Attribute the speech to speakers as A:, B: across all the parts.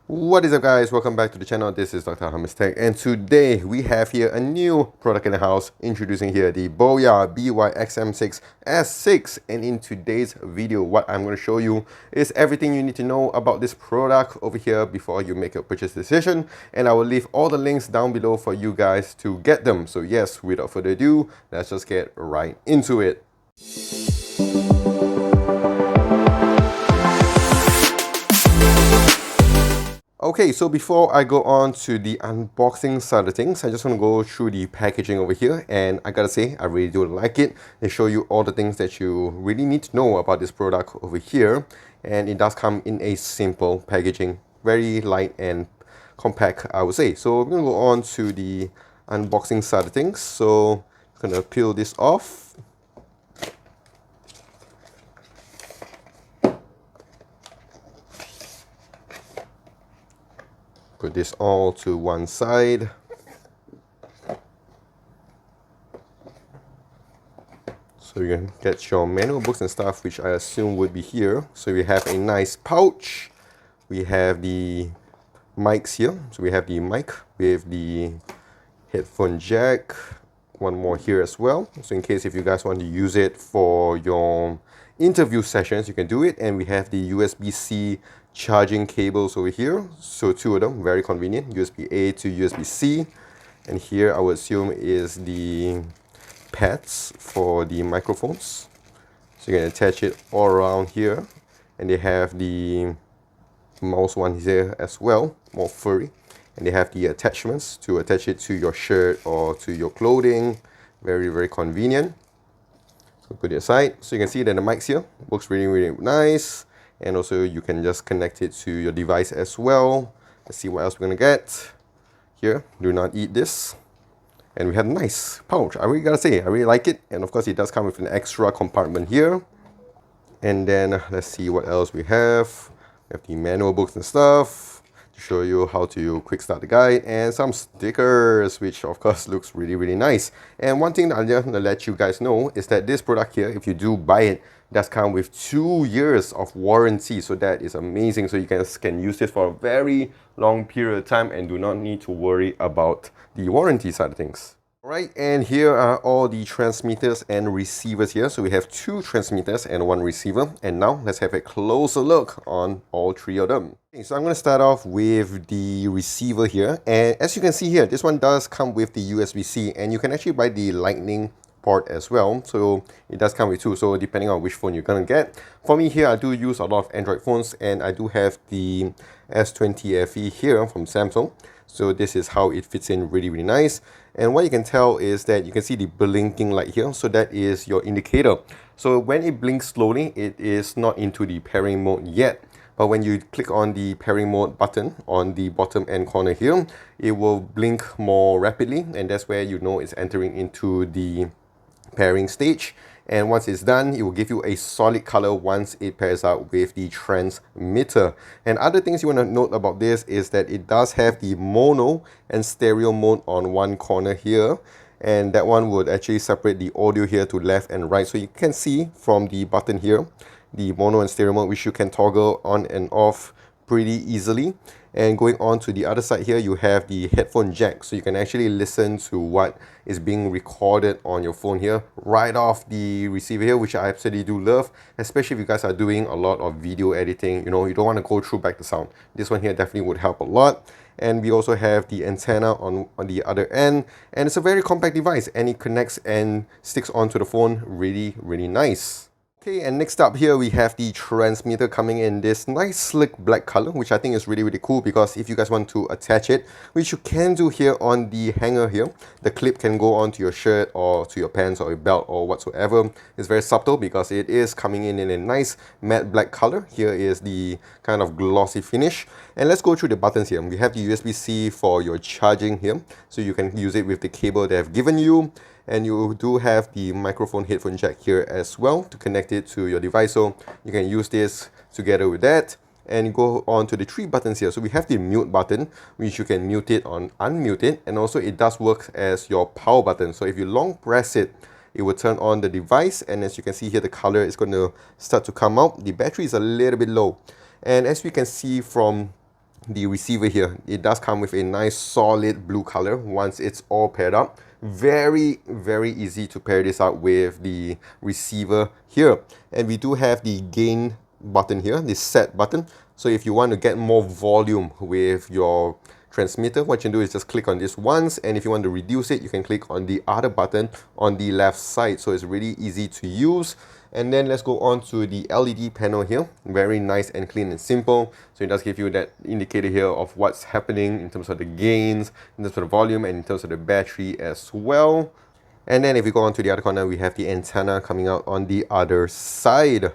A: What is up, guys? Welcome back to the channel. This is Dr. Hamis Tech, and today we have here a new product in the house, introducing here the BOYA BY-XM6 S6. And in today's video, what I'm going to show you is everything you need to know about this product over here before you make a purchase decision. And I will leave all the links down below for you guys to get them. So yes, without further ado, let's just get right into it. Okay, so before I go on to the unboxing side of things, I just want to go through the packaging over here, and I gotta say, I really do like it. They show you all the things that you really need to know about this product over here, and it does come in a simple packaging, very light and compact, I would say. So we're gonna go on to the unboxing side of things. So I'm gonna peel this off. Put this all to one side. So you can get your manual books and stuff, which I assume would be here. So we have a nice pouch. We have the mics here. So we have the mic with the headphone jack. One more here as well. So in case if you guys want to use it for your interview sessions, you can do it. And we have the USB-C charging cables over here. So two of them, very convenient, USB-A to USB-C. And here I would assume is the pads for the microphones. So you can attach it all around here. And they have the mouse one here as well, more furry. And they have the attachments to attach it to your shirt or to your clothing. Very, very convenient. So put it aside. So you can see that the mics here works really, really nice. And also you can just connect it to your device as well. Let's see what else we're gonna get. Here, do not eat this. And we have a nice pouch. I really gotta say, I really like it. And of course it does come with an extra compartment here. And then let's see what else we have. We have the manual books and stuff to show you how to quick start the guide, and some stickers, which of course looks really, really nice. And one thing that I'm just gonna let you guys know is that this product here, if you do buy it, does come with 2 years of warranty. So that is amazing. So you guys can use this for a very long period of time and do not need to worry about the warranty side of things. Alright, and here are all the transmitters and receivers here. So we have 2 transmitters and 1 receiver. And now let's have a closer look on all 3 of them. Okay, so I'm going to start off with the receiver here. And as you can see here, this one does come with the USB-C, and you can actually buy the Lightning port as well. So it does come with 2, so depending on which phone you're gonna get. For me here, I do use a lot of Android phones, and I do have the S20 FE here from Samsung. So this is how it fits in really, really nice. And what you can tell is that you can see the blinking light here. So that is your indicator. So when it blinks slowly, it is not into the pairing mode yet. But when you click on the pairing mode button on the bottom end corner here, it will blink more rapidly. And that's where you know it's entering into the pairing stage. And once it's done, it will give you a solid color once it pairs out with the transmitter. And other things you want to note about this is that it does have the mono and stereo mode on one corner here, and that one would actually separate the audio here to left and right. So you can see from the button here the mono and stereo mode, which you can toggle on and off pretty easily. And going on to the other side here, you have the headphone jack, so you can actually listen to what is being recorded on your phone here right off the receiver here, which I absolutely do love, especially if you guys are doing a lot of video editing. You know, you don't want to go through back the sound. This one here definitely would help a lot. And we also have the antenna on the other end, and it's a very compact device, and it connects and sticks onto the phone really, really nice. Okay, and next up here we have the transmitter coming in this nice slick black color, which I think is really, really cool, because if you guys want to attach it, which you can do here on the hanger here, the clip can go onto your shirt or to your pants or your belt or whatsoever. It's very subtle because it is coming in a nice matte black color. Here is the kind of glossy finish. And let's go through the buttons here. We have the USB-C for your charging here, so you can use it with the cable they have given you. And you do have the microphone headphone jack here as well to connect it to your device, so you can use this together with that. And go on to the 3 buttons here. So we have the mute button, which you can mute it or unmute it, and also it does work as your power button. So if you long press it, it will turn on the device, and as you can see here, the color is going to start to come out. The battery is a little bit low, and as we can see from the receiver here, it does come with a nice solid blue color once it's all paired up. Very, very easy to pair this up with the receiver here. And we do have the gain button here, the set button. So if you want to get more volume with your transmitter, what you can do is just click on this once, and if you want to reduce it, you can click on the other button on the left side. So it's really easy to use. And then let's go on to the LED panel here. Very nice and clean and simple. So it does give you that indicator here of what's happening in terms of the gains, in terms of the volume, and in terms of the battery as well. And then if we go on to the other corner, we have the antenna coming out on the other side.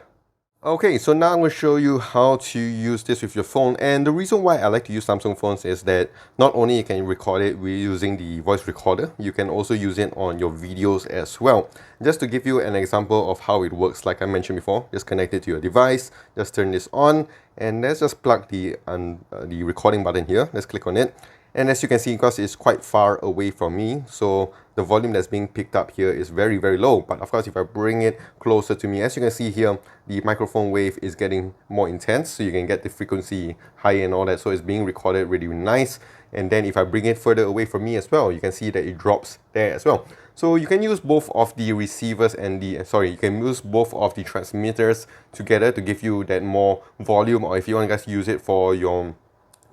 A: Okay, so now I'm going to show you how to use this with your phone. And the reason why I like to use Samsung phones is that not only you can record it with using the voice recorder, you can also use it on your videos as well. Just to give you an example of how it works, like I mentioned before, just connect it to your device, just turn this on, and let's just plug the recording button here. Let's click on it. And as you can see, because it's quite far away from me, so the volume that's being picked up here is very, very low. But of course, if I bring it closer to me, as you can see here, the microphone wave is getting more intense, so you can get the frequency higher and all that. So it's being recorded really, really nice. And then if I bring it further away from me as well, you can see that it drops there as well. So you can use both of the receivers and you can use both of the transmitters together to give you that more volume, or if you want to guys use it for your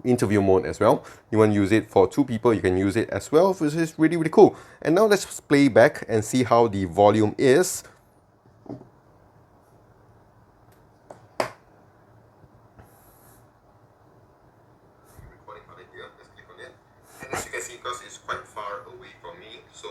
A: interview mode as well. You want to use it for 2 people, you can use it as well, which is really, really cool. And now let's just play back and see how the volume is. Recording button here, let's click on it. And as you can see, because it's quite far away from me, so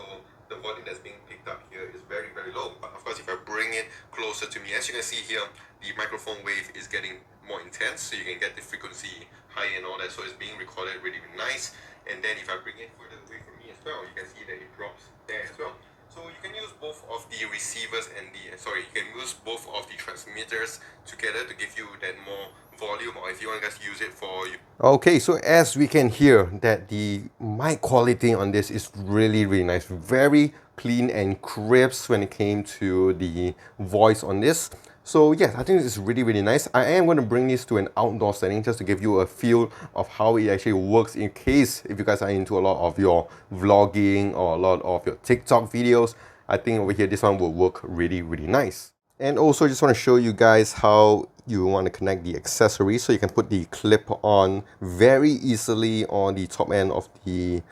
A: the volume that's being picked up here is very, very low. But of course, if I bring it closer to me, as you can see here, the microphone wave is getting more intense, so you can get the frequency high and all that. So it's being recorded really, really nice. And then if I bring it further away from me as well, you can see that it drops there as well. So you can use both of the receivers and you can use both of the transmitters together to give you that more volume, or if you want to guys use it for you. Okay, so as we can hear that the mic quality on this is really, really nice. Very clean and crisp when it came to the voice on this. So yes, I think this is really, really nice. I am going to bring this to an outdoor setting just to give you a feel of how it actually works, in case if you guys are into a lot of your vlogging or a lot of your TikTok videos. I think over here this one will work really, really nice. And also just want to show you guys how you want to connect the accessories. So you can put the clip on very easily on the top end of the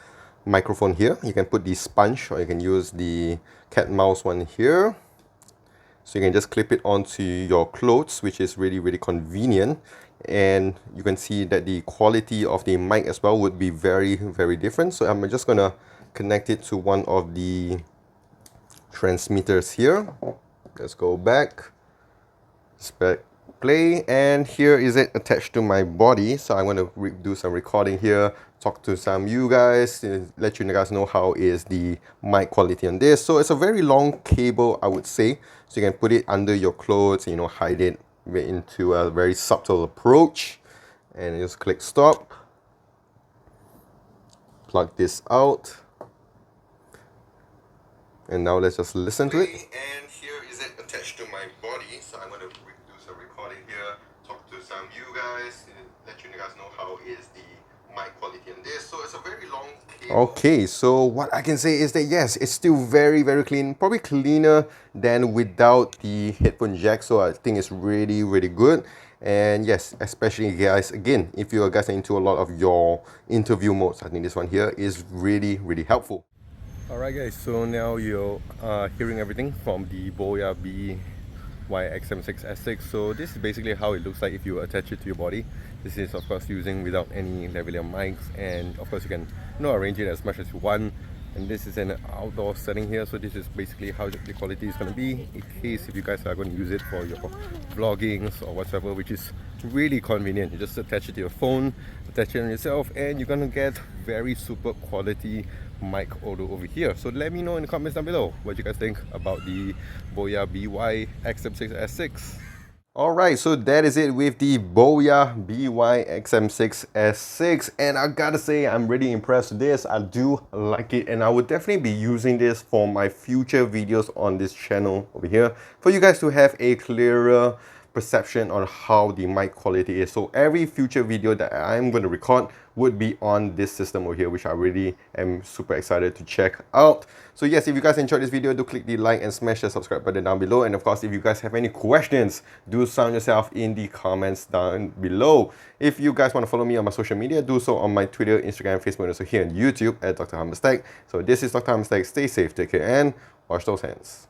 A: microphone here. You can put the sponge, or you can use the cat mouse one here. So you can just clip it onto your clothes, which is really, really convenient. And you can see that the quality of the mic as well would be very, very different. So I'm just gonna connect it to one of the transmitters here. Let's go back, play, and here is it attached to my body. So I'm going to do some recording here, talk to some of you guys, let you guys know how is the mic quality on this. So it's a very long cable, I would say, so you can put it under your clothes, you know, hide it into a very subtle approach, and just click stop, plug this out, and now let's just listen to it. And here is it attached to my body. So I'm going to do some recording here, talk to some of you guys, let you guys know how is the mic quality on this. So it's a very long cable. Okay, so what I can say is that yes, it's still very, very clean, probably cleaner than without the headphone jack. So I think it's really, really good. And yes, especially guys, again, if you guys are into a lot of your interview modes, I think this one here is really, really helpful. Alright guys, so now you're hearing everything from the BOYA BY-XM6 S6. So this is basically how it looks like if you attach it to your body. This is of course using without any lavalier mics, and of course you can arrange it as much as you want. And this is an outdoor setting here, so this is basically how the quality is going to be in case if you guys are going to use it for your vloggings or whatever, which is really convenient. You just attach it to your phone, attach it on yourself, and you're going to get very super quality mic audio over here. So let me know in the comments down below what you guys think about the BOYA BY-XM6 S6. Alright, so that is it with the BOYA BY-XM6 S6, and I gotta say I'm really impressed with this. I do like it, and I would definitely be using this for my future videos on this channel over here for you guys to have a clearer perception on how the mic quality is. So every future video that I'm going to record would be on this system over here, which I really am super excited to check out. So yes, if you guys enjoyed this video, do click the like and smash the subscribe button down below. And of course, if you guys have any questions, do sound yourself in the comments down below. If you guys want to follow me on my social media, do so on my Twitter, Instagram, Facebook, and also here on YouTube at Dr. Hammer's Tech. So this is Dr. Hammer's Tech. Stay safe, take care, and wash those hands.